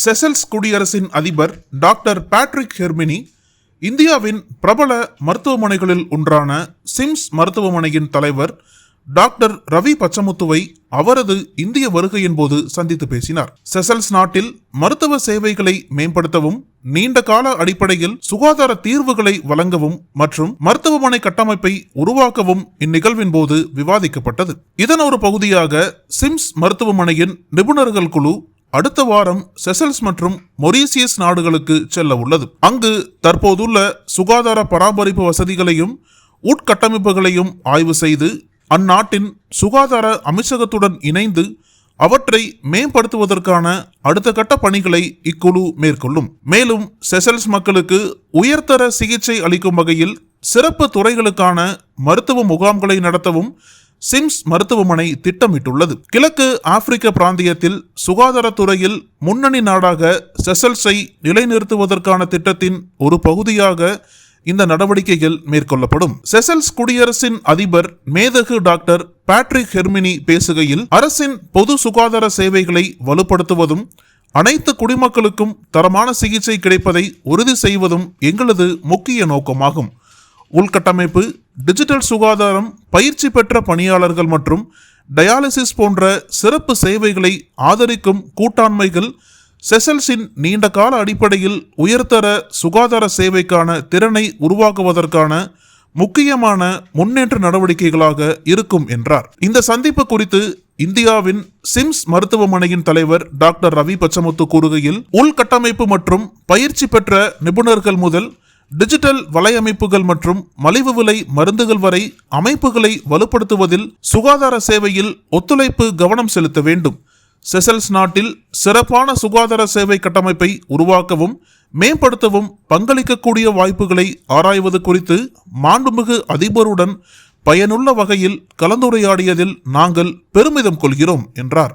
Seychelles குடியரசின் அதிபர் doctor Patrick Herminie இந்தியாவின் பிரபல மருத்துவமனைகளில் ஒன்றான சிம்ஸ் மருத்துவமனையின் தலைவர் டாக்டர் ரவி பச்சமுத்துவை அவரது இந்திய வருகையின் போது சந்தித்து பேசினார். செசல்ஸ் நாட்டில் மருத்துவ சேவைகளை மேம்படுத்தவும், நீண்ட கால அடிப்படையில் சுகாதார தீர்வுகளை வழங்கவும் மற்றும் மருத்துவமனை கட்டமைப்பை உருவாக்கவும் இந்நிகழ்வின் போது விவாதிக்கப்பட்டது. இதன் ஒரு பகுதியாக சிம்ஸ் மருத்துவமனையின் நிபுணர்கள் குழு அடுத்த வாரம் செசல்ஸ் மற்றும் மொரீசியஸ் நாடுகளுக்கு செல்ல உள்ளது. அங்கு தற்போதுள்ள சுகாதார பராமரிப்பு வசதிகளையும் உட்கட்டமைப்புகளையும் ஆய்வு செய்து அந்நாட்டின் சுகாதார அமைச்சகத்துடன் இணைந்து அவற்றை மேம்படுத்துவதற்கான அடுத்த கட்ட பணிகளை இக்குழு மேற்கொள்ளும். மேலும் செசல்ஸ் மக்களுக்கு உயர்தர சிகிச்சை அளிக்கும் வகையில் சிறப்பு துறைகளுக்கான மருத்துவ முகாம்களை நடத்தவும் சிம்ஸ் மருத்துவமனை திட்டமிட்டுள்ளது. கிழக்கு ஆப்பிரிக்க பிராந்தியத்தில் சுகாதாரத்துறையில் முன்னணி நாடாக செசல்ஸை நிலைநிறுத்துவதற்கான திட்டத்தின் ஒரு பகுதியாக இந்த நடவடிக்கைகள் மேற்கொள்ளப்படும். செசல்ஸ் குடியரசின் அதிபர் மேதகு டாக்டர் பேட்ரிக் ஹெர்மினி பேசுகையில், அரசின் பொது சுகாதார சேவைகளை வலுப்படுத்துவதும் அனைத்து குடிமக்களுக்கும் தரமான சிகிச்சை கிடைப்பதை உறுதி செய்வதும் எங்களது முக்கிய நோக்கமாகும். உள்கட்டமைப்பு, டிஜிட்டல் சுகாதாரம், பயிற்சி பெற்ற பணியாளர்கள் மற்றும் டயாலிசிஸ் போன்ற சிறப்பு சேவைகளை ஆதரிக்கும் கூட்டாண்மைகள் செசல்ஸின் நீண்ட கால அடிப்படையில் உயர்தர சுகாதார சேவைக்கான திறனை உருவாக்குவதற்கான முக்கியமான முன்னேற்ற நடவடிக்கைகளாக இருக்கும் என்றார். இந்த சந்திப்பு குறித்து இந்தியாவின் சிம்ஸ் மருத்துவமனையின் தலைவர் டாக்டர் ரவி பச்சமுத்து கூறுகையில், உள்கட்டமைப்பு மற்றும் பயிற்சி பெற்ற நிபுணர்கள் முதல் டிஜிட்டல் வலையமைப்புகள் மற்றும் மலிவு விலை மருந்துகள் வரை அமைப்புகளை வலுப்படுத்துவதில் சுகாதார சேவையில் ஒத்துழைப்பு கவனம் செலுத்த வேண்டும். செசல்ஸ் நாட்டில் சிறப்பான சுகாதார சேவை கட்டமைப்பை உருவாக்கவும் மேம்படுத்தவும் பங்களிக்கக்கூடிய வாய்ப்புகளை ஆராய்வது குறித்து மாண்புமிகு அதிபருடன் பயனுள்ள வகையில் கலந்துரையாடியதில் நாங்கள் பெருமிதம் கொள்கிறோம் என்றார்.